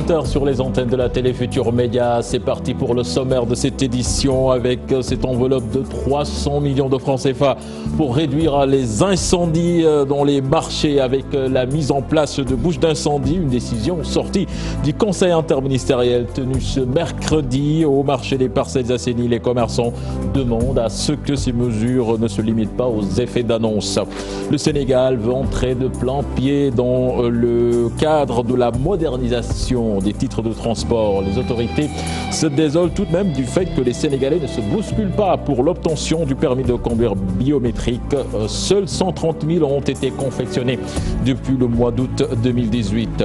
20h sur les antennes de la télé Futur Média. C'est parti pour le sommaire de cette édition avec cette enveloppe de 300 millions de francs CFA pour réduire les incendies dans les marchés avec la mise en place de bouches d'incendie. Une décision sortie du conseil interministériel tenu ce mercredi au marché des parcelles assainies. Les commerçants demandent à ce que ces mesures ne se limitent pas aux effets d'annonce. Le Sénégal veut entrer de plein pied dans le cadre de la modernisation des titres de transport. Les autorités se désolent tout de même du fait que les Sénégalais ne se bousculent pas pour l'obtention du permis de conduire biométrique. Seuls 130 000 ont été confectionnés depuis le mois d'août 2018.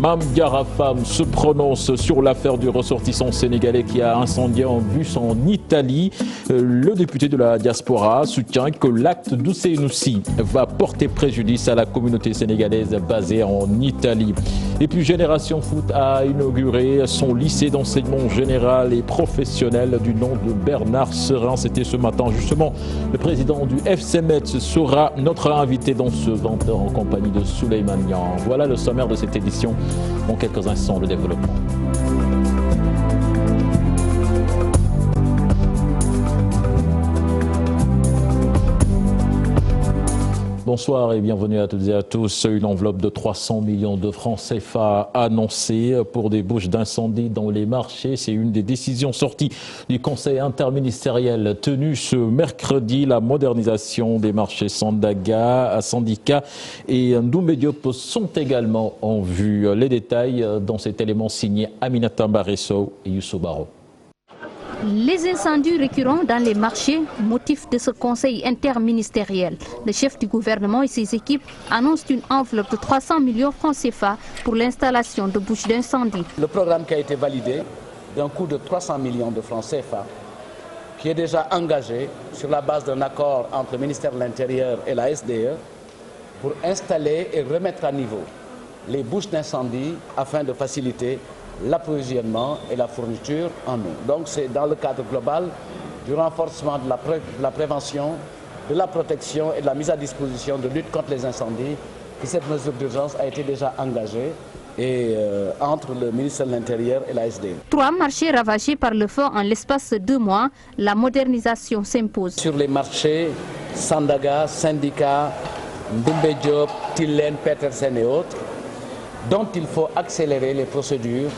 Mame Diarra Fam se prononce sur l'affaire du ressortissant sénégalais qui a incendié un bus en Italie. Le député de la diaspora soutient que l'acte d'Ousseynoussi va porter préjudice à la communauté sénégalaise basée en Italie. Et puis Génération Foot a inauguré son lycée d'enseignement général et professionnel du nom de Bernard Serin. C'était ce matin justement. Le président du FC Metz sera notre invité dans ce 20h en compagnie de Souleymane Niang. Voilà le sommaire de cette édition. En quelques instants, le développement. Bonsoir et bienvenue à toutes et à tous. Une enveloppe de 300 millions de francs CFA annoncée pour des bouches d'incendie dans les marchés. C'est une des décisions sorties du conseil interministériel tenu ce mercredi. La modernisation des marchés Sandaga, Sandika et Ndoumbe Diop sont également en vue. Les détails dans cet élément signé Aminata Mbaresso et Youssou Baro. Les incendies récurrents dans les marchés, motif de ce conseil interministériel. Le chef du gouvernement et ses équipes annoncent une enveloppe de 300 millions francs CFA pour l'installation de bouches d'incendie. Le programme qui a été validé d'un coût de 300 millions de francs CFA, qui est déjà engagé sur la base d'un accord entre le ministère de l'Intérieur et la SDE pour installer et remettre à niveau les bouches d'incendie afin de faciliter l'approvisionnement et la fourniture en eau. Donc c'est dans le cadre global du renforcement de la prévention, de la protection et de la mise à disposition de lutte contre les incendies que cette mesure d'urgence a été déjà engagée entre le ministère de l'Intérieur et la SDE. 3 marchés ravagés par le feu en l'espace de 2 mois, la modernisation s'impose. Sur les marchés Sandaga, Syndicat, Ndoumbe Diop, Tilène, Petersen et autres, dont il faut accélérer les procédures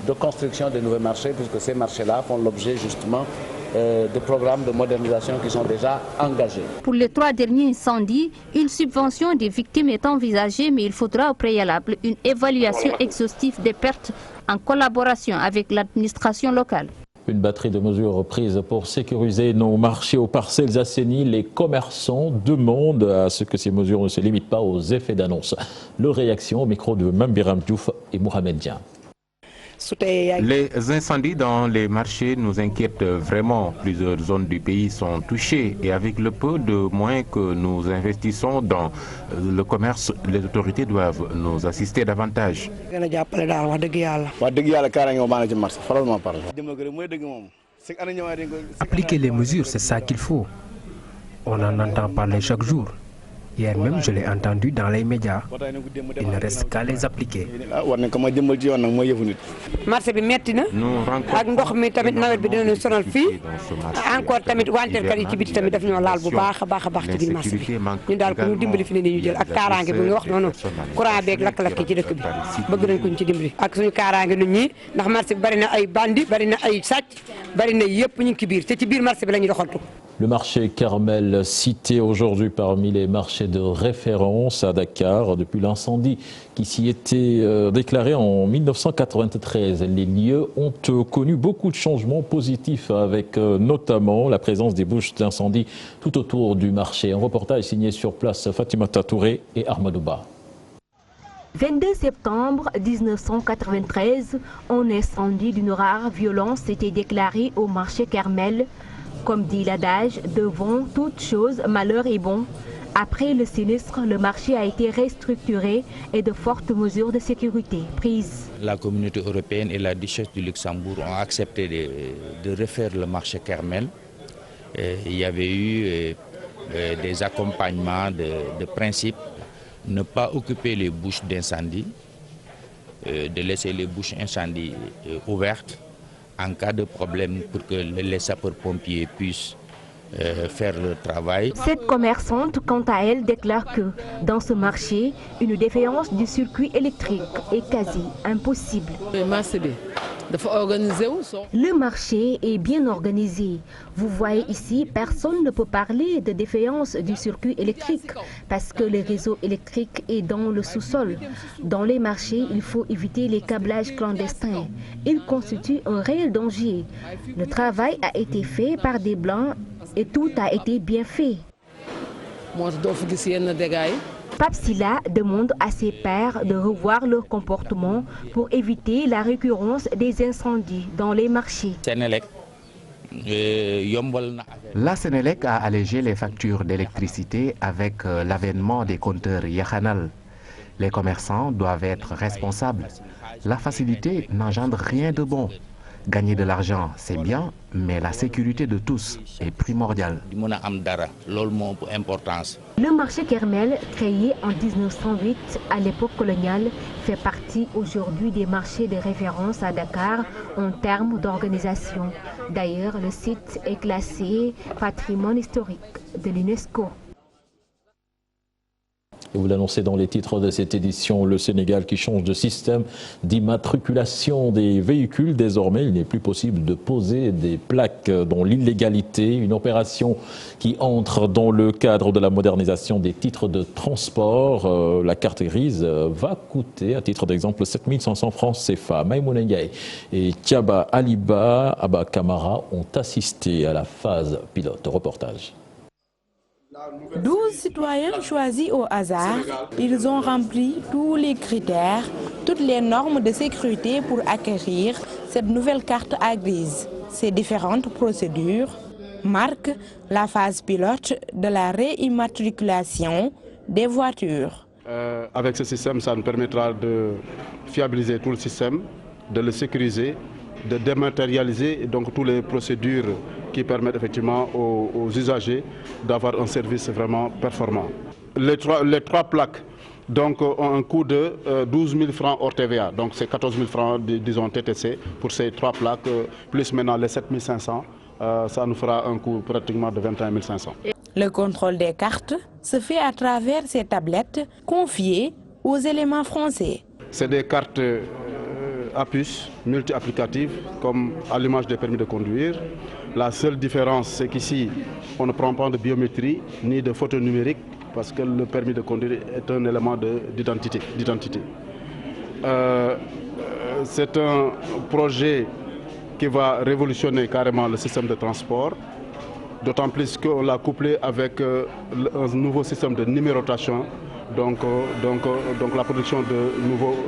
de construction de nouveaux marchés, puisque ces marchés-là font l'objet justement de programmes de modernisation qui sont déjà engagés. Pour les 3 derniers incendies, une subvention des victimes est envisagée, mais il faudra au préalable une évaluation exhaustive des pertes en collaboration avec l'administration locale. Une batterie de mesures prises pour sécuriser nos marchés aux parcelles assainies. Les commerçants demandent à ce que ces mesures ne se limitent pas aux effets d'annonce. Leur réaction au micro de Mame Biram Diouf et Mohamed Dian. Les incendies dans les marchés nous inquiètent vraiment. Plusieurs zones du pays sont touchées et avec le peu de moyens que nous investissons dans le commerce, les autorités doivent nous assister davantage. Appliquer les mesures, c'est ça qu'il faut. On en entend parler chaque jour. Hier même, je l'ai entendu dans les médias. Il ne reste qu'à les appliquer. Nous rencontrons encore tamit wanteerkat yi ci biti tamit daf ñoo laal bu baax a baax ci biir marché bi ñun daal ku ñu dimbali fi ne nii ñu jël ak kaaraange bi nga wax noonu courant beeg lakk-lakk ci dëkk bi bëgg nañ ko ñu ci dimbali ak suñu kaaraange nit ñi ndax marché bi bari na ay bandi bari na ay sàcc bari na yëpp ñu ngi ci biir te ci biir marché bi la ñuy doxantu. Le marché Kermel, cité aujourd'hui parmi les marchés de référence à Dakar depuis l'incendie qui s'y était déclaré en 1993. Les lieux ont connu beaucoup de changements positifs avec notamment la présence des bouches d'incendie tout autour du marché. Un reportage signé sur place Fatimata Touré et Armadouba. 22 septembre 1993, un incendie d'une rare violence s'était déclaré au marché Kermel. Comme dit l'adage, devant toute chose, malheur est bon. Après le sinistre, le marché a été restructuré et de fortes mesures de sécurité prises. La communauté européenne et la duchesse du Luxembourg ont accepté de refaire le marché Kermel. Il y avait eu des accompagnements de principe, ne pas occuper les bouches d'incendie, de laisser les bouches incendie ouvertes en cas de problème pour que les sapeurs-pompiers puissent faire le travail. Cette commerçante, quant à elle, déclare que dans ce marché, une défaillance du circuit électrique est quasi impossible. Le marché est bien organisé. Vous voyez ici, personne ne peut parler de défaillance du circuit électrique parce que le réseau électrique est dans le sous-sol. Dans les marchés, il faut éviter les câblages clandestins. Ils constituent un réel danger. Le travail a été fait par des Blancs et tout a été bien fait. Pape Sylla demande à ses pairs de revoir leur comportement pour éviter la récurrence des incendies dans les marchés. La Sénélec a allégé les factures d'électricité avec l'avènement des compteurs Yahanal. Les commerçants doivent être responsables. La facilité n'engendre rien de bon. Gagner de l'argent, c'est bien, mais la sécurité de tous est primordiale. Le marché Kermel, créé en 1908 à l'époque coloniale, fait partie aujourd'hui des marchés de référence à Dakar en termes d'organisation. D'ailleurs, le site est classé patrimoine historique de l'UNESCO. Et vous l'annoncez dans les titres de cette édition, le Sénégal qui change de système d'immatriculation des véhicules. Désormais, il n'est plus possible de poser des plaques dans l'illégalité. Une opération qui entre dans le cadre de la modernisation des titres de transport. La carte grise va coûter, à titre d'exemple, 7 500 francs CFA. Maïmouna Ndiaye et Thiaba Aliba Abba Kamara ont assisté à la phase pilote. Reportage. 12 citoyens choisis au hasard, ils ont rempli tous les critères, toutes les normes de sécurité pour acquérir cette nouvelle carte grise. Ces différentes procédures marquent la phase pilote de la réimmatriculation des voitures. Avec ce système, ça nous permettra de fiabiliser tout le système, de le sécuriser, de dématérialiser donc toutes les procédures qui permettent effectivement aux usagers d'avoir un service vraiment performant. Les trois plaques donc, ont un coût de 12 000 francs hors TVA, donc c'est 14 000 francs disons TTC pour ces 3 plaques, plus maintenant les 7 500, ça nous fera un coût pratiquement de 21 500. Le contrôle des cartes se fait à travers ces tablettes confiées aux éléments français. C'est des cartes à puce, multi-applicatives, comme à l'image des permis de conduire. La seule différence, c'est qu'ici, on ne prend pas de biométrie ni de photo numérique parce que le permis de conduire est un élément d'identité. C'est un projet qui va révolutionner carrément le système de transport, d'autant plus qu'on l'a couplé avec un nouveau système de numérotation, donc la production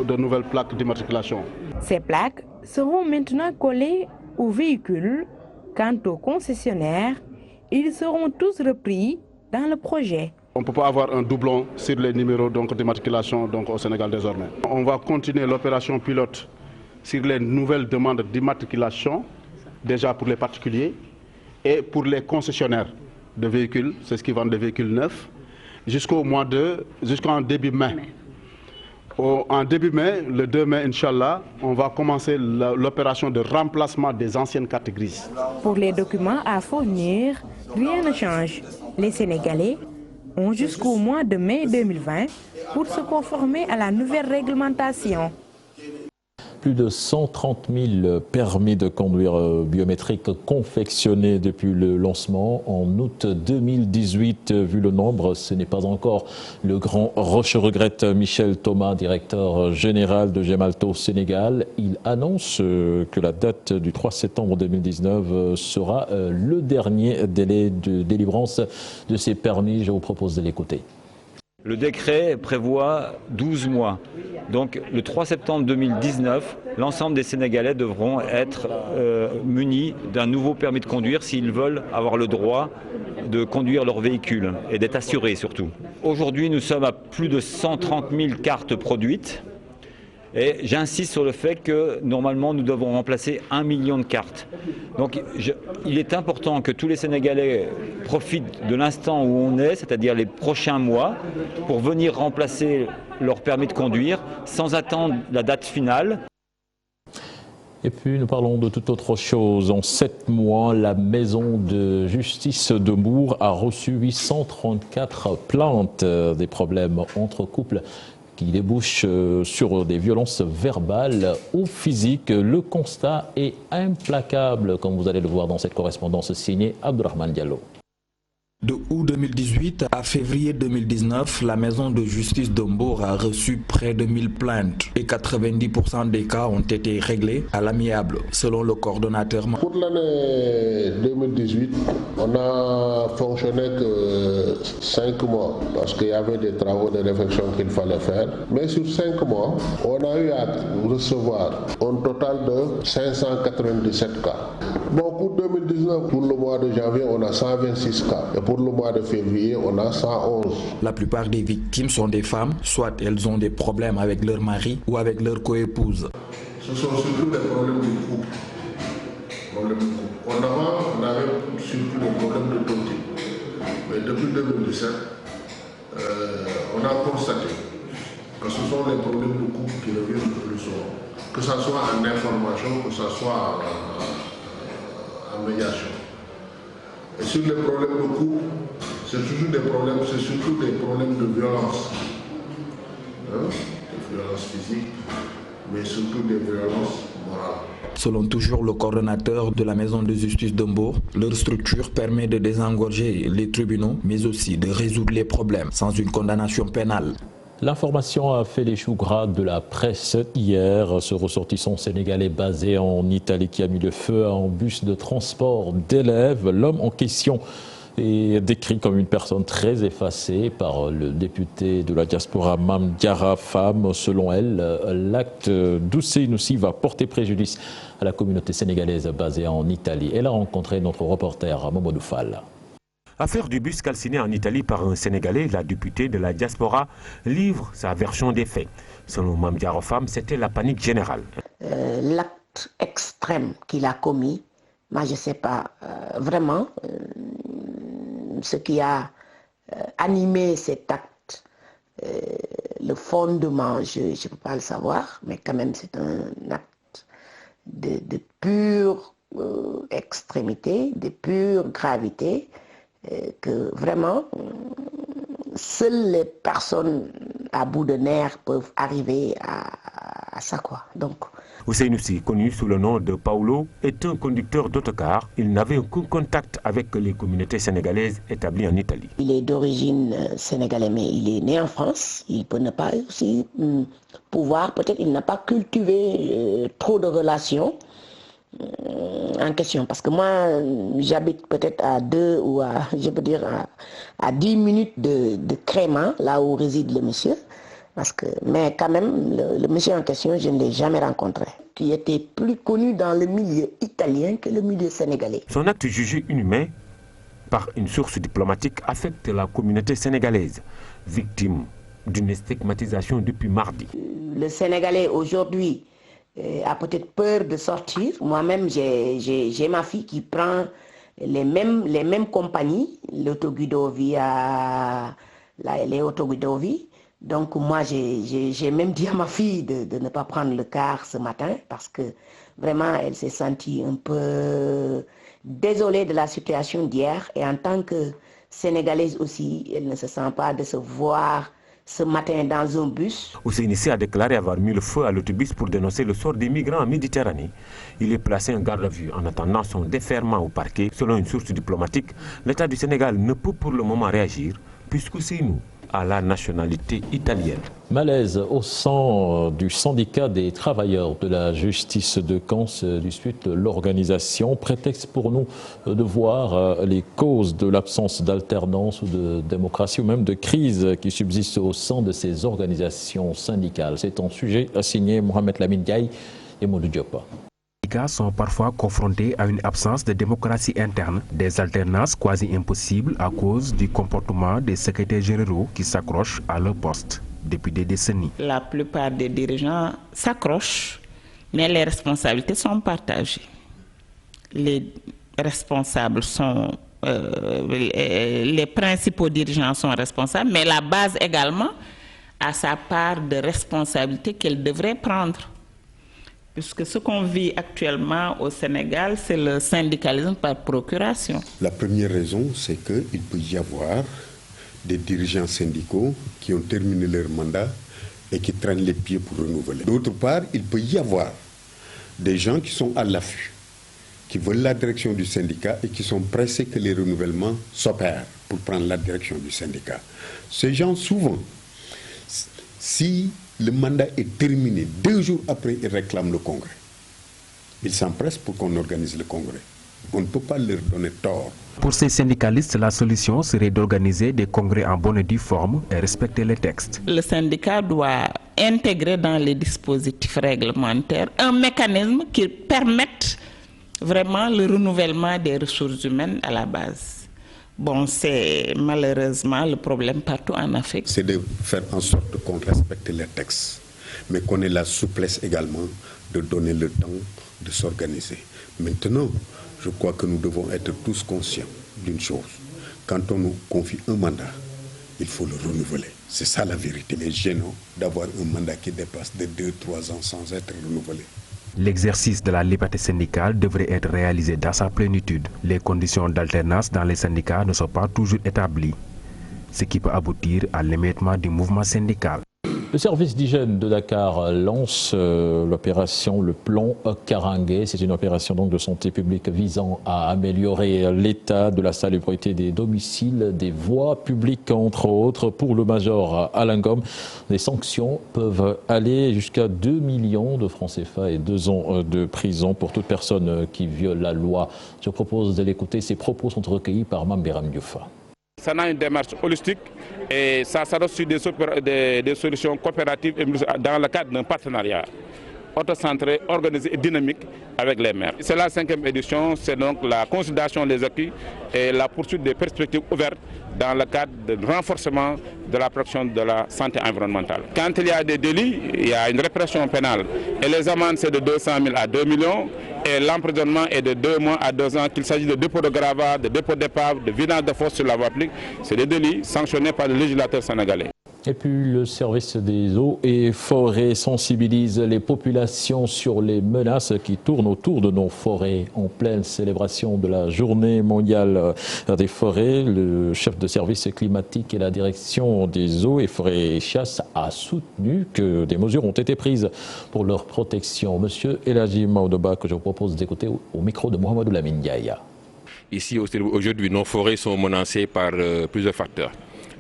de nouvelles plaques d'immatriculation. Ces plaques seront maintenant collées aux véhicules. Quant aux concessionnaires, ils seront tous repris dans le projet. On ne peut pas avoir un doublon sur les numéros d'immatriculation au Sénégal désormais. On va continuer l'opération pilote sur les nouvelles demandes d'immatriculation, déjà pour les particuliers et pour les concessionnaires de véhicules, c'est ce qui vendent des véhicules neufs, jusqu'en début mai. En début mai, le 2 mai, Inch'Allah, on va commencer l'opération de remplacement des anciennes cartes grises. Pour les documents à fournir, rien ne change. Les Sénégalais ont jusqu'au mois de mai 2020 pour se conformer à la nouvelle réglementation. Plus de 130 000 permis de conduire biométriques confectionnés depuis le lancement en août 2018. Vu le nombre, ce n'est pas encore le grand rush, regrette Michel Thomas, directeur général de Gemalto Sénégal. Il annonce que la date du 3 septembre 2019 sera le dernier délai de délivrance de ces permis. Je vous propose de l'écouter. Le décret prévoit 12 mois. Donc le 3 septembre 2019, l'ensemble des Sénégalais devront être munis d'un nouveau permis de conduire s'ils veulent avoir le droit de conduire leur véhicule et d'être assurés surtout. Aujourd'hui, nous sommes à plus de 130 000 cartes produites. Et j'insiste sur le fait que normalement nous devons remplacer 1 million de cartes. Donc il est important que tous les Sénégalais profitent de l'instant où on est, c'est-à-dire les prochains mois, pour venir remplacer leur permis de conduire sans attendre la date finale. Et puis nous parlons de toute autre chose. En 7 mois, la maison de justice de Mbour a reçu 834 plaintes, des problèmes entre couples qui débouchent sur des violences verbales ou physiques. Le constat est implacable, comme vous allez le voir dans cette correspondance signée Abdourahmane Diallo. De août 2018 à février 2019, la maison de justice de Mbour a reçu près de 1000 plaintes et 90% des cas ont été réglés à l'amiable, selon le coordonnateur. Pour l'année 2018, on n'a fonctionné que 5 mois parce qu'il y avait des travaux de réflexion qu'il fallait faire. Mais sur 5 mois, on a eu à recevoir un total de 597 cas. Bon, pour 2019, pour le mois de janvier, on a 126 cas. Et pour le mois de février, on a 111. La plupart des victimes sont des femmes, soit elles ont des problèmes avec leur mari ou avec leur coépouse. Ce sont surtout des problèmes de couple. En avant, on avait surtout des problèmes de tontine. Mais depuis 2017, on a constaté que ce sont les problèmes de couple qui reviennent le plus souvent. Que ce soit en information, que ce soit en médiation. Et sur les problèmes de couple, c'est toujours des problèmes, c'est surtout des problèmes de violence. Des violences physiques, mais surtout des violences morales. Selon toujours le coordonnateur de la maison de justice de Mbour, leur structure permet de désengorger les tribunaux, mais aussi de résoudre les problèmes sans une condamnation pénale. L'information a fait les choux gras de la presse hier. Ce ressortissant sénégalais basé en Italie qui a mis le feu à un bus de transport d'élèves. L'homme en question est décrit comme une personne très effacée par le député de la diaspora Mame Diarra Fam. Selon elle, l'acte d'Ousseynoussi va porter préjudice à la communauté sénégalaise basée en Italie. Elle a rencontré notre reporter Mamadou Fall. Affaire du bus calciné en Italie par un Sénégalais, la députée de la diaspora livre sa version des faits. Selon Mame Diarra Fam, c'était la panique générale. L'acte extrême qu'il a commis, moi je ne sais pas vraiment ce qui a animé cet acte, le fondement, je ne peux pas le savoir, mais quand même c'est un acte de pure extrémité, de pure gravité. Que vraiment, seules les personnes à bout de nerfs peuvent arriver à ça, quoi. Donc, Ousseynoussi, connu sous le nom de Paulo, est un conducteur d'autocar. Il n'avait aucun contact avec les communautés sénégalaises établies en Italie. Il est d'origine sénégalaise, mais il est né en France. Il peut ne pas aussi pouvoir, peut-être il n'a pas cultivé trop de relations en question, parce que moi j'habite peut-être à 2 ou à, je peux dire à 10 minutes de Créma, là où réside le monsieur, mais quand même le monsieur en question je ne l'ai jamais rencontré, qui était plus connu dans le milieu italien que le milieu sénégalais. Son acte jugé inhumain par une source diplomatique affecte la communauté sénégalaise, victime d'une stigmatisation depuis mardi. Le Sénégalais aujourd'hui a peut-être peur de sortir. Moi-même, j'ai ma fille qui prend les mêmes compagnies, l'Autoguidovie, les Autoguidovie. Donc moi, j'ai même dit à ma fille de ne pas prendre le car ce matin parce que vraiment, elle s'est sentie un peu désolée de la situation d'hier. Et en tant que Sénégalaise aussi, elle ne se sent pas de se voir ce matin dans un bus. Ousseynoussi a déclaré avoir mis le feu à l'autobus pour dénoncer le sort des migrants en Méditerranée. Il est placé en garde à vue en attendant son déferment au parquet. Selon une source diplomatique, l'État du Sénégal ne peut pour le moment réagir puisqu'Ousseynou a la nationalité italienne. Malaise au sein du syndicat des travailleurs de la justice de Caen se dispute l'organisation. Prétexte pour nous de voir les causes de l'absence d'alternance ou de démocratie ou même de crise qui subsiste au sein de ces organisations syndicales. C'est un sujet assigné Mohamed Lamine Diaye et Modou Diop. Les syndicats sont parfois confrontés à une absence de démocratie interne, des alternances quasi impossibles à cause du comportement des secrétaires généraux qui s'accrochent à leur poste. depuis des décennies. La plupart des dirigeants s'accrochent, mais les responsabilités sont partagées. Les responsables sont... les principaux dirigeants sont responsables, mais la base également a sa part de responsabilité qu'elle devrait prendre. Puisque ce qu'on vit actuellement au Sénégal, c'est le syndicalisme par procuration. La première raison, c'est qu'il peut y avoir des dirigeants syndicaux qui ont terminé leur mandat et qui traînent les pieds pour renouveler. D'autre part, il peut y avoir des gens qui sont à l'affût, qui veulent la direction du syndicat et qui sont pressés que les renouvellements s'opèrent pour prendre la direction du syndicat. Ces gens, souvent, si le mandat est terminé, 2 jours après, ils réclament le congrès. Ils s'empressent pour qu'on organise le congrès. On ne peut pas leur donner tort. Pour ces syndicalistes, la solution serait d'organiser des congrès en bonne et due forme et respecter les textes. Le syndicat doit intégrer dans les dispositifs réglementaires un mécanisme qui permette vraiment le renouvellement des ressources humaines à la base. Bon, c'est malheureusement le problème partout en Afrique. C'est de faire en sorte qu'on respecte les textes, mais qu'on ait la souplesse également de donner le temps de s'organiser. Maintenant, je crois que nous devons être tous conscients d'une chose. Quand on nous confie un mandat, il faut le renouveler. C'est ça la vérité. Il est gênant d'avoir un mandat qui dépasse de 2-3 ans sans être renouvelé. L'exercice de la liberté syndicale devrait être réalisé dans sa plénitude. Les conditions d'alternance dans les syndicats ne sont pas toujours établies, ce qui peut aboutir à l'émiettement du mouvement syndical. Le service d'hygiène de Dakar lance l'opération Le Plan Karangué. C'est une opération donc de santé publique visant à améliorer l'état de la salubrité des domiciles, des voies publiques entre autres. Pour le major Alain Gom, les sanctions peuvent aller jusqu'à 2 millions de francs CFA et 2 ans de prison pour toute personne qui viole la loi. Je propose de l'écouter. Ces propos sont recueillis par Mamberam Diouf. Ça a une démarche holistique et ça s'adresse sur des solutions coopératives dans le cadre d'un partenariat autocentré, organisé et dynamique avec les maires. C'est la 5e édition, c'est donc la consolidation des acquis et la poursuite des perspectives ouvertes dans le cadre du renforcement de la protection de la santé environnementale. Quand il y a des délits, il y a une répression pénale et les amendes c'est de 200 000 à 2 millions et l'emprisonnement est de 2 mois à 2 ans, qu'il s'agit de dépôt de gravats, de dépôt d'épave, de vidange de fosse sur la voie publique. C'est des délits sanctionnés par le législateur sénégalais. Et puis le service des eaux et forêts sensibilise les populations sur les menaces qui tournent autour de nos forêts. En pleine célébration de la journée mondiale des forêts, le chef de service climatique et la direction des eaux et forêts et chasse a soutenu que des mesures ont été prises pour leur protection. Monsieur Eladji Maoudoba, que je vous propose d'écouter au micro de Mohamedou Lamine Ndiaye. Ici, aujourd'hui, nos forêts sont menacées par plusieurs facteurs.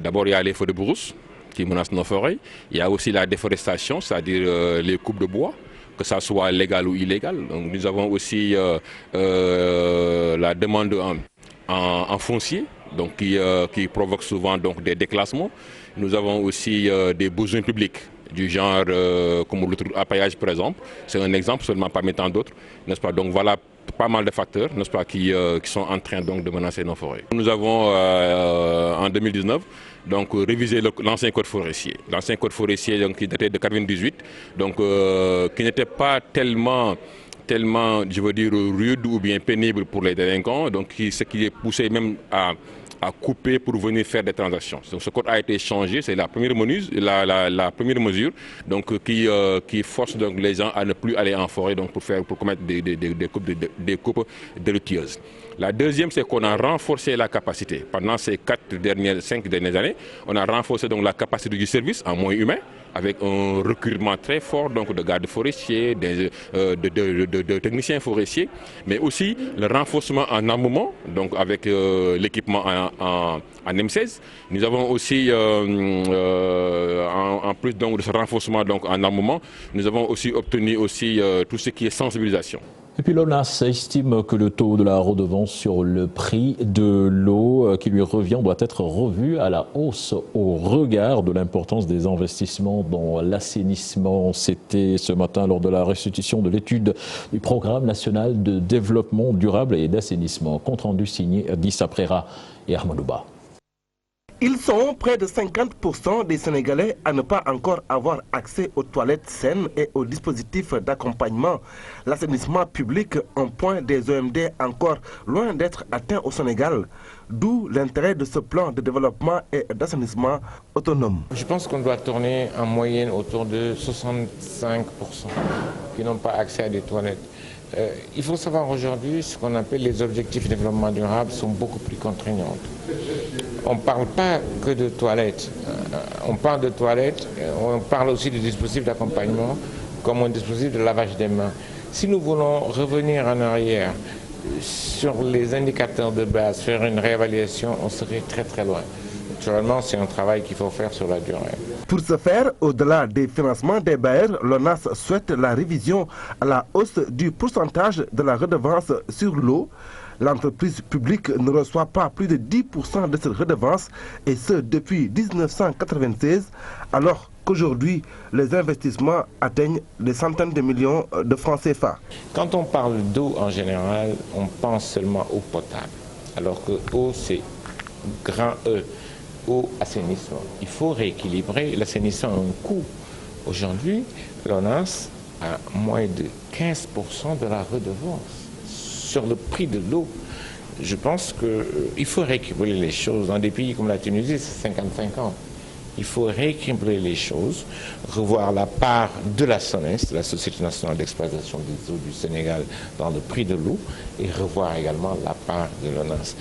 D'abord, il y a les feux de brousse qui menacent nos forêts. Il y a aussi la déforestation, c'est-à-dire les coupes de bois, que ça soit légal ou illégal. Donc, nous avons aussi la demande en foncier, donc qui provoque souvent donc, des déclassements. Nous avons aussi des besoins publics du genre comme l'appaillage par exemple. C'est un exemple seulement parmi tant d'autres, n'est-ce pas? Donc voilà pas mal de facteurs, n'est-ce pas, qui sont en train donc de menacer nos forêts. Nous avons en 2019 donc révisé l'ancien code forestier. L'ancien code forestier donc, qui datait de 1998, donc qui n'était pas tellement, je veux dire, rude ou bien pénible pour les délinquants, donc ce qui est poussé même à couper pour venir faire des transactions. Donc ce code a été changé, c'est la première mesure donc, qui force donc, les gens à ne plus aller en forêt donc, pour commettre des coupes délictueuses. La deuxième, c'est qu'on a renforcé la capacité. Pendant ces 5 dernières années, on a renforcé donc, la capacité du service en moyens humains, avec un recrutement très fort donc, de gardes forestiers, de techniciens forestiers, mais aussi le renforcement en armement, donc avec l'équipement en M16. Nous avons aussi, en plus donc, de ce renforcement donc, en armement, nous avons aussi obtenu aussi, tout ce qui est sensibilisation. Et puis l'ONAS estime que le taux de la redevance sur le prix de l'eau qui lui revient doit être revu à la hausse au regard de l'importance des investissements dans l'assainissement. C'était ce matin lors de la restitution de l'étude du Programme national de développement durable et d'assainissement. Compte rendu signé Dissa Prera et Ahmadouba. Ils sont près de 50% des Sénégalais à ne pas encore avoir accès aux toilettes saines et aux dispositifs d'accompagnement. L'assainissement public, un point des OMD encore loin d'être atteint au Sénégal. D'où l'intérêt de ce plan de développement et d'assainissement autonome. Je pense qu'on doit tourner en moyenne autour de 65% qui n'ont pas accès à des toilettes. Il faut savoir aujourd'hui, ce qu'on appelle les objectifs de développement durable sont beaucoup plus contraignants. On ne parle pas que de toilettes. On parle de toilettes, on parle aussi de dispositifs d'accompagnement comme un dispositif de lavage des mains. Si nous voulons revenir en arrière sur les indicateurs de base, faire une réévaluation, on serait très très loin. Naturellement, c'est un travail qu'il faut faire sur la durée. Pour ce faire, au-delà des financements des bailleurs, l'ONAS souhaite la révision à la hausse du pourcentage de la redevance sur l'eau. L'entreprise publique ne reçoit pas plus de 10% de cette redevance, et ce depuis 1996, alors qu'aujourd'hui, les investissements atteignent des centaines de millions de francs CFA. Quand on parle d'eau en général, on pense seulement eau potable, alors que eau, c'est grand E. Au assainissement. Il faut rééquilibrer. L'assainissement a un coût. Aujourd'hui, l'ONAS a moins de 15% de la redevance sur le prix de l'eau. Je pense qu'il faut rééquilibrer les choses. Dans des pays comme la Tunisie, c'est 50-50. Il faut rééquilibrer les choses, revoir la part de la SONES, de la Société nationale d'exploitation des eaux du Sénégal, dans le prix de l'eau, et revoir également la part de l'ONAS.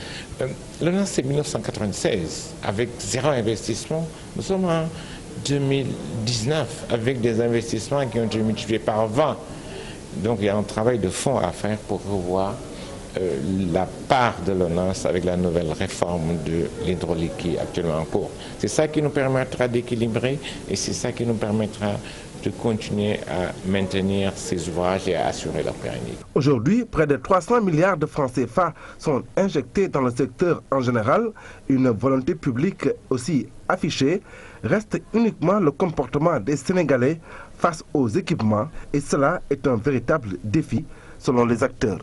L'ONAS, c'est 1996, avec zéro investissement. Nous sommes en 2019, avec des investissements qui ont été multipliés par 20. Donc il y a un travail de fond à faire pour revoir la part de l'ONAS avec la nouvelle réforme de l'hydraulique qui est actuellement en cours. C'est ça qui nous permettra d'équilibrer et c'est ça qui nous permettra de continuer à maintenir ces ouvrages et à assurer leur pérennité. Aujourd'hui, près de 300 milliards de francs CFA sont injectés dans le secteur en général. Une volonté publique aussi affichée. Reste uniquement le comportement des Sénégalais face aux équipements et cela est un véritable défi selon les acteurs.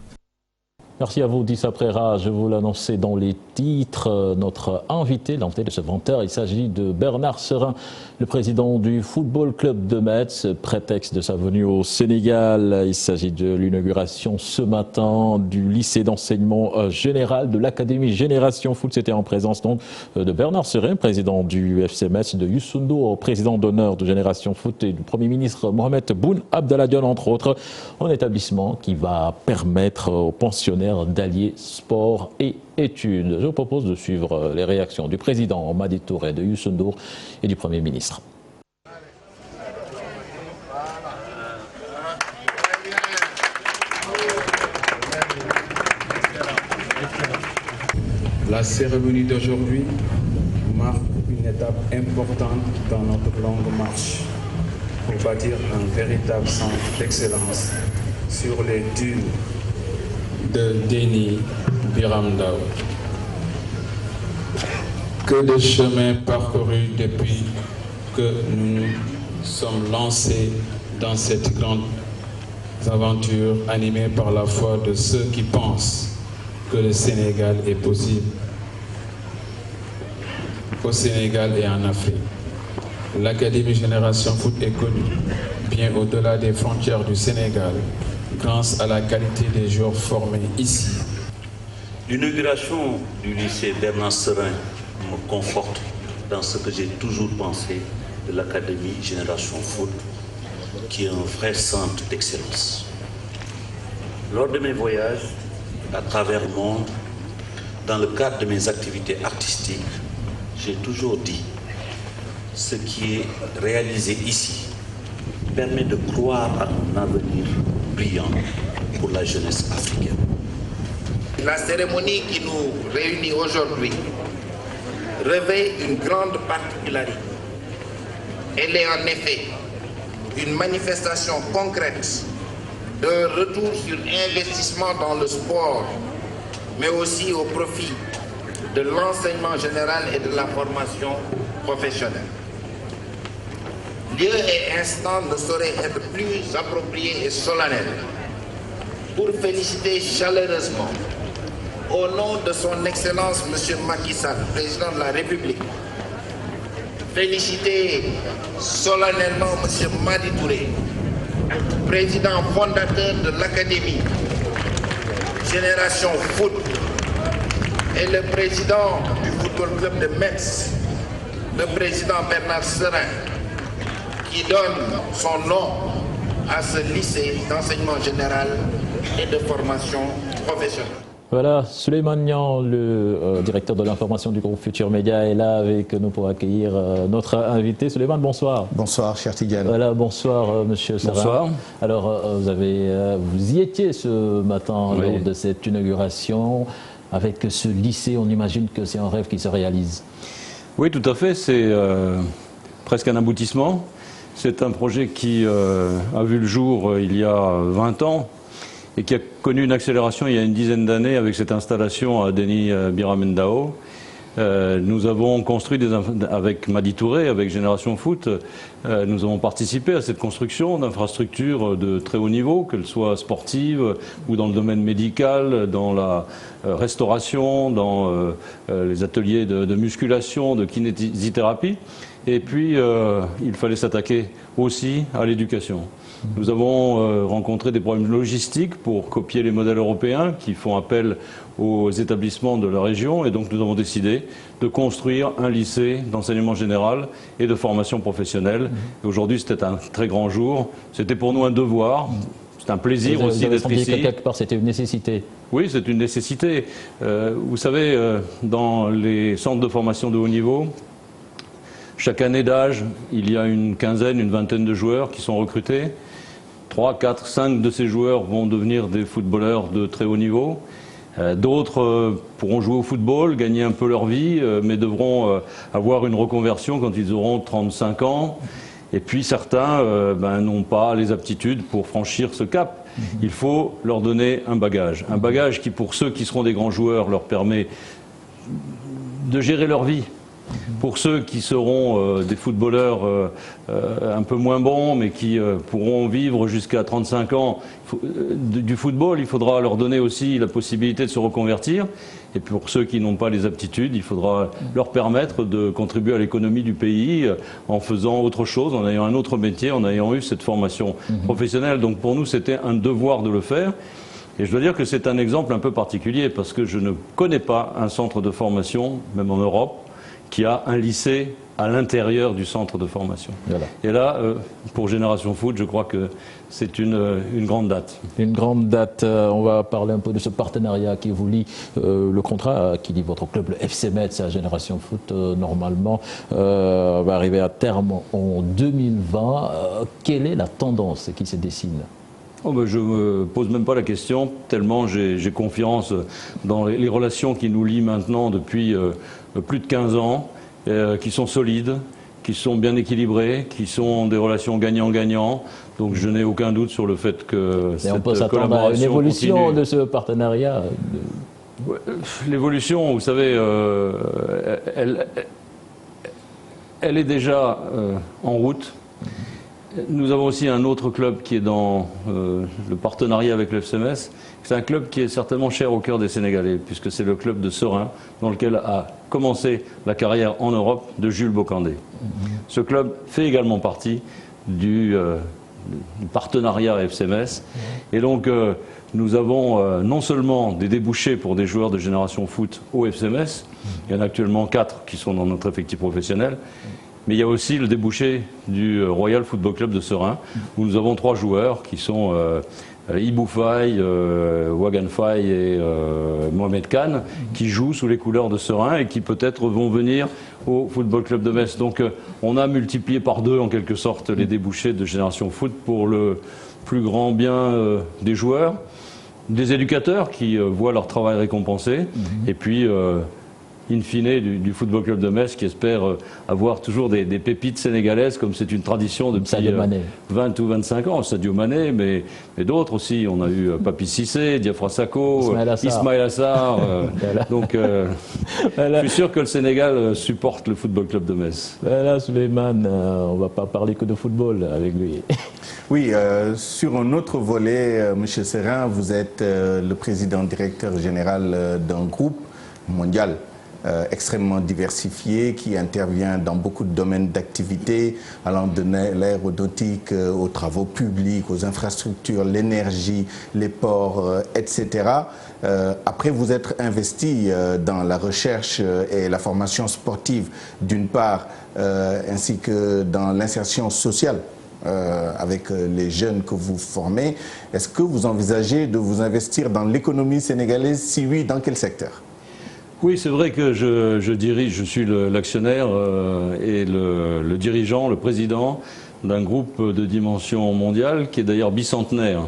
Merci à vous, Dissa Préra. Je vous l'annonçais dans les titres. Notre invité, l'invité de ce 20h, il s'agit de Bernard Serin, le président du Football Club de Metz. Prétexte de sa venue au Sénégal, il s'agit de l'inauguration ce matin du lycée d'enseignement général de l'Académie Génération Foot. C'était en présence donc de Bernard Serin, président du FC Metz, de Youssou N'Dour, président d'honneur de Génération Foot, et du Premier ministre Mohamed Boun Abdallah Dionne, entre autres. Un établissement qui va permettre aux pensionnaires d'allier sport et études. Je vous propose de suivre les réactions du président Madi Touré, de Youssou N'Dour et du Premier ministre. La cérémonie d'aujourd'hui marque une étape importante dans notre longue marche pour bâtir un véritable centre d'excellence sur les dunes de Déni Biram Ndao. Que de chemin parcouru depuis que nous nous sommes lancés dans cette grande aventure animée par la foi de ceux qui pensent que le Sénégal est possible. Au Sénégal et en Afrique, l'Académie Génération Foot est connue bien au-delà des frontières du Sénégal grâce à la qualité des joueurs formés ici. L'inauguration du lycée Bernard Serin me conforte dans ce que j'ai toujours pensé de l'Académie Génération Foot, qui est un vrai centre d'excellence. Lors de mes voyages à travers le monde, dans le cadre de mes activités artistiques, j'ai toujours dit ce qui est réalisé ici permet de croire à un avenir brillant pour la jeunesse africaine. La cérémonie qui nous réunit aujourd'hui revêt une grande particularité. Elle est en effet une manifestation concrète d'un retour sur investissement dans le sport, mais aussi au profit de l'enseignement général et de la formation professionnelle. Lieu et instant ne sauraient être plus appropriés et solennels pour féliciter chaleureusement au nom de son Excellence M. Macky Sall, Président de la République, féliciter solennellement M. Madi Touré, Président fondateur de l'Académie Génération Foot et le Président du Football Club de Metz, le Président Bernard Serin, qui donne son nom à ce lycée d'enseignement général et de formation professionnelle. Voilà, Souleymane Niang, le directeur de l'information du groupe Futur Média, est là avec nous pour accueillir notre invité. Souleymane, bonsoir. Bonsoir, cher Tigane. Voilà, bonsoir, monsieur Serin. Bonsoir. Alors, vous y étiez ce matin lors de cette inauguration. Avec ce lycée, on imagine que c'est un rêve qui se réalise. Oui, tout à fait. C'est presque un aboutissement. C'est un projet qui a vu le jour il y a 20 ans et qui a connu une accélération il y a une dizaine d'années avec cette installation à Denis Biramendao. Nous avons construit avec Madi Touré, avec Génération Foot, nous avons participé à cette construction d'infrastructures de très haut niveau, qu'elles soient sportives ou dans le domaine médical, dans la restauration, dans les ateliers de musculation, de kinésithérapie. Et puis, il fallait s'attaquer aussi à l'éducation. Nous avons rencontré des problèmes logistiques pour copier les modèles européens qui font appel aux établissements de la région. Et donc, nous avons décidé de construire un lycée d'enseignement général et de formation professionnelle. Et aujourd'hui, c'était un très grand jour. C'était pour nous un devoir. C'est un plaisir aussi d'être ici. Quelque part, c'était une nécessité. Oui, c'est une nécessité. Vous savez, dans les centres de formation de haut niveau, chaque année d'âge, il y a une quinzaine, une vingtaine de joueurs qui sont recrutés. 3, 4, 5 de ces joueurs vont devenir des footballeurs de très haut niveau. D'autres pourront jouer au football, gagner un peu leur vie, mais devront avoir une reconversion quand ils auront 35 ans. Et puis certains n'ont pas les aptitudes pour franchir ce cap. Il faut leur donner un bagage. Un bagage qui, pour ceux qui seront des grands joueurs, leur permet de gérer leur vie. Pour ceux qui seront des footballeurs un peu moins bons, mais qui pourront vivre jusqu'à 35 ans du football, il faudra leur donner aussi la possibilité de se reconvertir. Et pour ceux qui n'ont pas les aptitudes, il faudra leur permettre de contribuer à l'économie du pays en faisant autre chose, en ayant un autre métier, en ayant eu cette formation professionnelle. Donc pour nous, c'était un devoir de le faire. Et je dois dire que c'est un exemple un peu particulier, parce que je ne connais pas un centre de formation, même en Europe, qui a un lycée à l'intérieur du centre de formation. Voilà. Et là, pour Génération Foot, je crois que c'est une grande date. Une grande date. On va parler un peu de ce partenariat qui vous lie, le contrat qui lie votre club, le FC Metz, à Génération Foot, normalement, va arriver à terme en 2020. Quelle est la tendance qui se dessine ? Je ne me pose même pas la question, tellement j'ai confiance dans les relations qui nous lient maintenant depuis plus de 15 ans, qui sont solides, qui sont bien équilibrées, qui sont des relations gagnant-gagnant. Donc je n'ai aucun doute sur le fait que on peut s'attendre à une évolution continue de ce partenariat. L'évolution, vous savez, elle est déjà en route. Nous avons aussi un autre club qui est dans le partenariat avec le FC Metz. C'est un club qui est certainement cher au cœur des Sénégalais, puisque c'est le club de Serein, dans lequel a commencé la carrière en Europe de Jules Bocandé. Ce club fait également partie du partenariat FC Metz. Et donc, nous avons non seulement des débouchés pour des joueurs de Génération Foot au FC Metz, il y en a actuellement 4 qui sont dans notre effectif professionnel, mais il y a aussi le débouché du Royal Football Club de Serein, où nous avons 3 joueurs qui sont Ibou Faye, Wagan Faye et Mohamed Khan, qui jouent sous les couleurs de Serein et qui peut-être vont venir au Football Club de Metz. Donc on a multiplié par 2 en quelque sorte les débouchés de Génération Foot pour le plus grand bien des joueurs, des éducateurs qui voient leur travail récompensé, et puis in fine du Football Club de Metz qui espère avoir toujours des pépites sénégalaises comme c'est une tradition depuis 20 ou 25 ans. Sadio Mané, mais d'autres aussi. On a eu Papi Cissé, Diafra Sakho, Ismaël Assar. Donc je suis sûr que le Sénégal supporte le Football Club de Metz. Là, Souleymane, on ne va pas parler que de football avec lui. Oui, sur un autre volet, M. Serin, vous êtes le président directeur général d'un groupe mondial extrêmement diversifié qui intervient dans beaucoup de domaines d'activité, allant de l'aéronautique aux travaux publics, aux infrastructures, l'énergie, les ports, etc. Après vous êtes investi dans la recherche et la formation sportive d'une part, ainsi que dans l'insertion sociale avec les jeunes que vous formez. Est-ce que vous envisagez de vous investir dans l'économie sénégalaise? Si oui, dans quel secteur? Oui, c'est vrai que je suis l'actionnaire et le dirigeant, le président d'un groupe de dimension mondiale qui est d'ailleurs bicentenaire,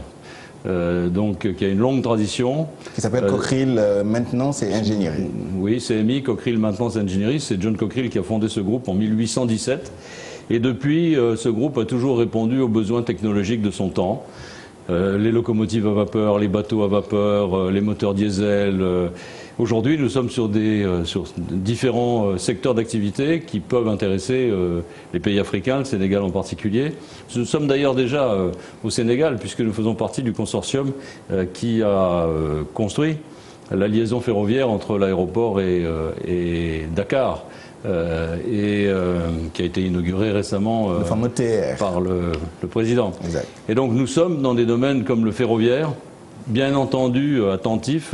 donc qui a une longue tradition. Qui s'appelle Cockerill Maintenance et Ingénierie. Oui, CMI, Cockerill Maintenance et Ingénierie. C'est John Cockerill qui a fondé ce groupe en 1817. Et depuis, ce groupe a toujours répondu aux besoins technologiques de son temps. Les locomotives à vapeur, les bateaux à vapeur, les moteurs diesel. Aujourd'hui, nous sommes sur différents secteurs d'activité qui peuvent intéresser les pays africains, le Sénégal en particulier. Nous sommes d'ailleurs déjà au Sénégal, puisque nous faisons partie du consortium qui a construit la liaison ferroviaire entre l'aéroport et Dakar. Qui a été inauguré récemment par le président. Exact. Et donc nous sommes dans des domaines comme le ferroviaire, bien entendu attentifs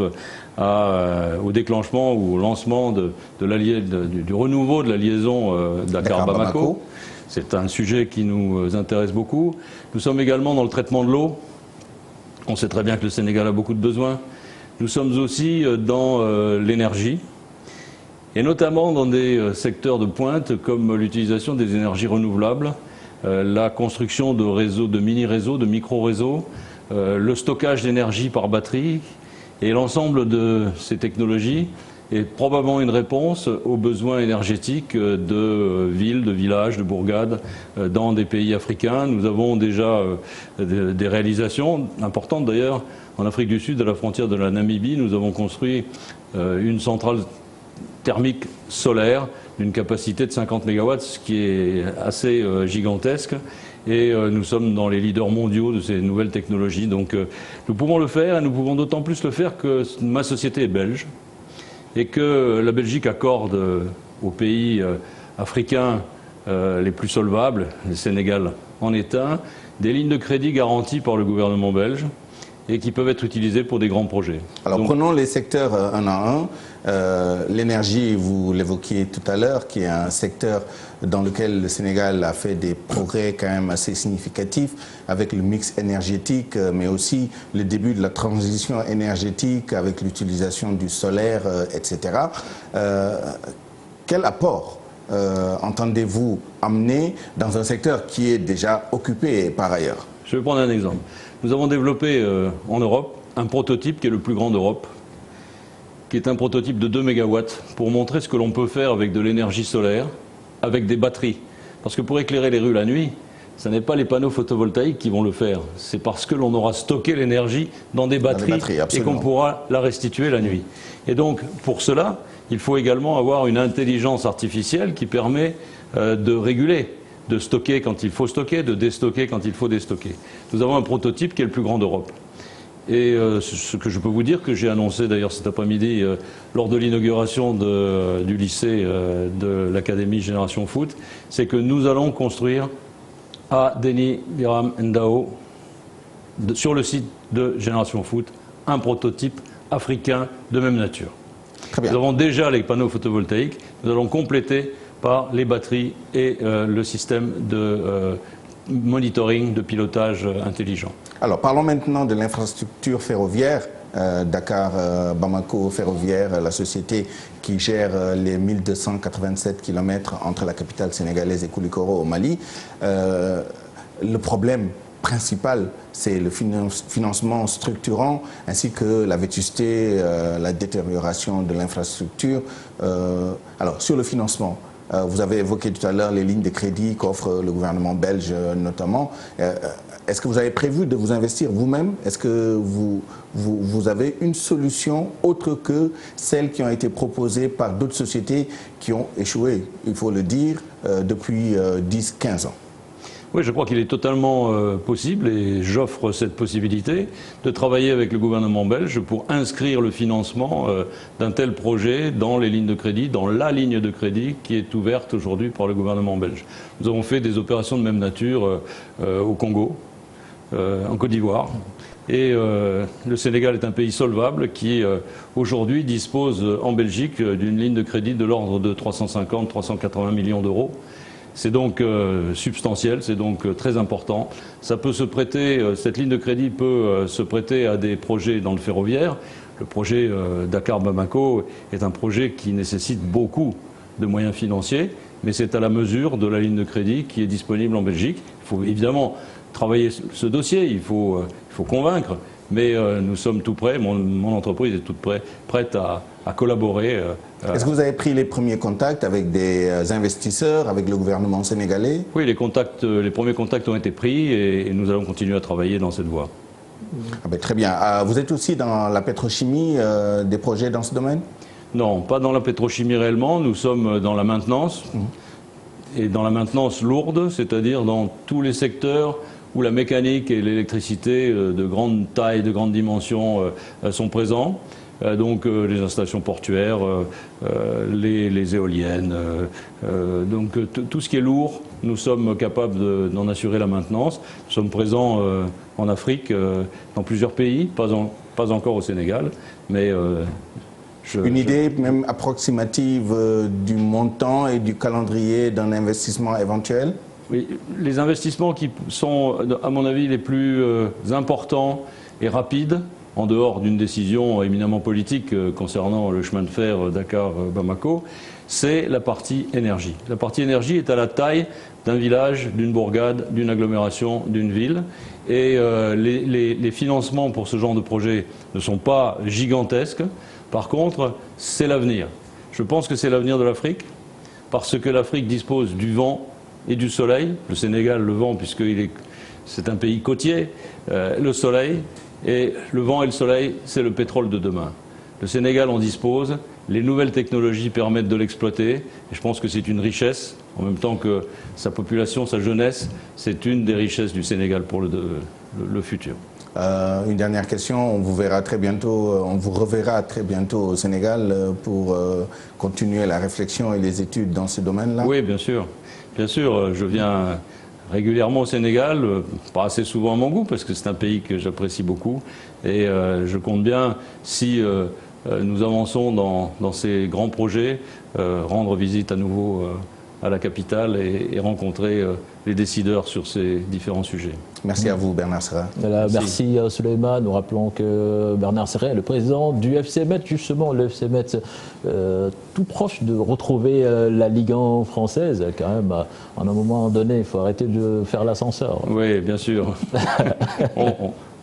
au déclenchement ou au lancement du renouveau de la liaison Dakar-Bamako. C'est un sujet qui nous intéresse beaucoup. Nous sommes également dans le traitement de l'eau. On sait très bien que le Sénégal a beaucoup de besoins. Nous sommes aussi dans l'énergie, et notamment dans des secteurs de pointe comme l'utilisation des énergies renouvelables, la construction de réseaux, de mini-réseaux, de micro-réseaux, le stockage d'énergie par batterie, et l'ensemble de ces technologies est probablement une réponse aux besoins énergétiques de villes, de villages, de bourgades dans des pays africains. Nous avons déjà des réalisations importantes d'ailleurs. En Afrique du Sud, à la frontière de la Namibie, nous avons construit une centrale thermique solaire d'une capacité de 50 MW, ce qui est assez gigantesque. Et nous sommes dans les leaders mondiaux de ces nouvelles technologies. Donc nous pouvons le faire, et nous pouvons d'autant plus le faire que ma société est belge et que la Belgique accorde aux pays africains les plus solvables, le Sénégal en est un, des lignes de crédit garanties par le gouvernement belge et qui peuvent être utilisées pour des grands projets. Alors prenons les secteurs un à un. L'énergie, vous l'évoquiez tout à l'heure, qui est un secteur dans lequel le Sénégal a fait des progrès quand même assez significatifs avec le mix énergétique, mais aussi le début de la transition énergétique avec l'utilisation du solaire, etc. Quel apport entendez-vous amener dans un secteur qui est déjà occupé par ailleurs? Je vais prendre un exemple. Nous avons développé en Europe un prototype qui est le plus grand d'Europe, qui est un prototype de 2 MW pour montrer ce que l'on peut faire avec de l'énergie solaire, avec des batteries. Parce que pour éclairer les rues la nuit, ce n'est pas les panneaux photovoltaïques qui vont le faire. C'est parce que l'on aura stocké l'énergie dans des batteries et qu'on pourra la restituer la nuit. Et donc, pour cela, il faut également avoir une intelligence artificielle qui permet de réguler, de stocker quand il faut stocker, de déstocker quand il faut déstocker. Nous avons un prototype qui est le plus grand d'Europe. Et ce que je peux vous dire, que j'ai annoncé d'ailleurs cet après-midi lors de l'inauguration du lycée de l'Académie Génération Foot, c'est que nous allons construire à Deni Biram Ndao, sur le site de Génération Foot, un prototype africain de même nature. Nous avons déjà les panneaux photovoltaïques, nous allons compléter par les batteries et le système de monitoring, de pilotage intelligent. Alors parlons maintenant de l'infrastructure ferroviaire. Dakar-Bamako Ferroviaire, la société qui gère les 1287 km entre la capitale sénégalaise et Koulikoro au Mali. Le problème principal, c'est le financement structurant ainsi que la vétusté, la détérioration de l'infrastructure. Alors, sur le financement, vous avez évoqué tout à l'heure les lignes de crédit qu'offre le gouvernement belge notamment. Est-ce que vous avez prévu de vous investir vous-même? Est-ce que vous avez une solution autre que celles qui ont été proposées par d'autres sociétés qui ont échoué, il faut le dire, depuis 10-15 ans? Oui, je crois qu'il est totalement possible, et j'offre cette possibilité, de travailler avec le gouvernement belge pour inscrire le financement d'un tel projet dans les lignes de crédit, dans la ligne de crédit qui est ouverte aujourd'hui par le gouvernement belge. Nous avons fait des opérations de même nature au Congo, en Côte d'Ivoire. Et le Sénégal est un pays solvable qui aujourd'hui dispose en Belgique d'une ligne de crédit de l'ordre de 350-380 millions d'euros. C'est donc substantiel, c'est donc très important. Ça peut se prêter, cette ligne de crédit peut se prêter à des projets dans le ferroviaire. Le projet Dakar-Bamako est un projet qui nécessite beaucoup de moyens financiers, mais c'est à la mesure de la ligne de crédit qui est disponible en Belgique. Il faut évidemment travailler ce dossier, il faut convaincre, mais nous sommes tout prêts, mon entreprise est toute prête à collaborer. Est-ce que vous avez pris les premiers contacts avec des investisseurs, avec le gouvernement sénégalais? Oui, les premiers contacts ont été pris et nous allons continuer à travailler dans cette voie. Ah ben, très bien. Vous êtes aussi dans la pétrochimie, des projets dans ce domaine? Non, pas dans la pétrochimie réellement, nous sommes dans la maintenance, et dans la maintenance lourde, c'est-à-dire dans tous les secteurs où la mécanique et l'électricité de grande taille, de grande dimension sont présents. Donc les installations portuaires, les éoliennes, donc tout ce qui est lourd, nous sommes capables d'en assurer la maintenance. Nous sommes présents en Afrique, dans plusieurs pays, pas encore au Sénégal, mais... Une idée même approximative du montant et du calendrier d'un investissement éventuel? Oui, les investissements qui sont, à mon avis, les plus importants et rapides, en dehors d'une décision éminemment politique concernant le chemin de fer Dakar-Bamako, c'est la partie énergie. La partie énergie est à la taille d'un village, d'une bourgade, d'une agglomération, d'une ville. Et les financements pour ce genre de projet ne sont pas gigantesques. Par contre, c'est l'avenir. Je pense que c'est l'avenir de l'Afrique, parce que l'Afrique dispose du vent et du soleil. Le Sénégal, le vent, puisque c'est un pays côtier, le soleil. Et le vent et le soleil, c'est le pétrole de demain. Le Sénégal en dispose, les nouvelles technologies permettent de l'exploiter, et je pense que c'est une richesse, en même temps que sa population, sa jeunesse, c'est une des richesses du Sénégal pour le futur. Une dernière question, on vous verra très bientôt, on vous reverra très bientôt au Sénégal pour continuer la réflexion et les études dans ce domaine-là? Oui, bien sûr. Bien sûr, je viens régulièrement au Sénégal, pas assez souvent à mon goût, parce que c'est un pays que j'apprécie beaucoup. Et je compte bien, si nous avançons dans ces grands projets, rendre visite à nouveau à la capitale et rencontrer les décideurs sur ces différents sujets. Merci à vous, Bernard Serra. Voilà, merci Souleymane. Nous rappelons que Bernard Serra est le président du FC Metz, justement, le FC Metz tout proche de retrouver la Ligue 1 française. Quand même, à un moment donné, il faut arrêter de faire l'ascenseur. Oui, bien sûr.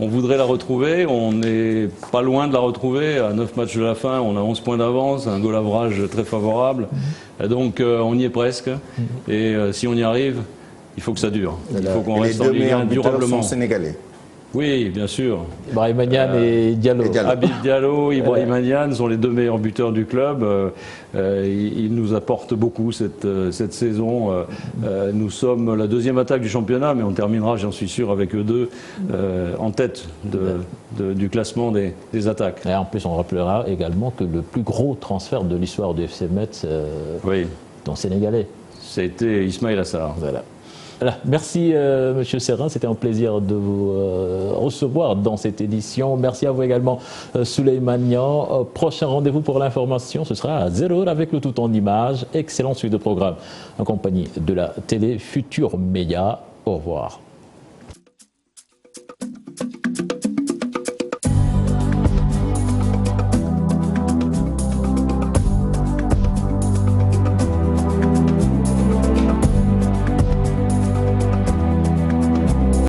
On voudrait la retrouver, on n'est pas loin de la retrouver. À 9 matchs de la fin, on a 11 points d'avance, un goal average très favorable. Donc on y est presque. Et si on y arrive, il faut que ça dure. Il faut qu'on reste en Ligue 1 durablement. Sont sénégalais. Oui, bien sûr. Ibrahima Niane et Diallo. Habib Diallo, Ibrahima Niane sont les deux meilleurs buteurs du club. Ils nous apportent beaucoup cette saison. Nous sommes la deuxième attaque du championnat, mais on terminera, j'en suis sûr, avec eux deux en tête du classement des attaques. Et en plus, on rappellera également que le plus gros transfert de l'histoire du FC Metz, dans Sénégalais. C'était Ismaïla Assar. Voilà. Voilà. Merci Monsieur Serra, c'était un plaisir de vous recevoir dans cette édition. Merci à vous également Souleymane Niang. Prochain rendez-vous pour l'information, ce sera à 0h avec le tout en images. Excellente suite de programme en compagnie de la télé Futur Média. Au revoir.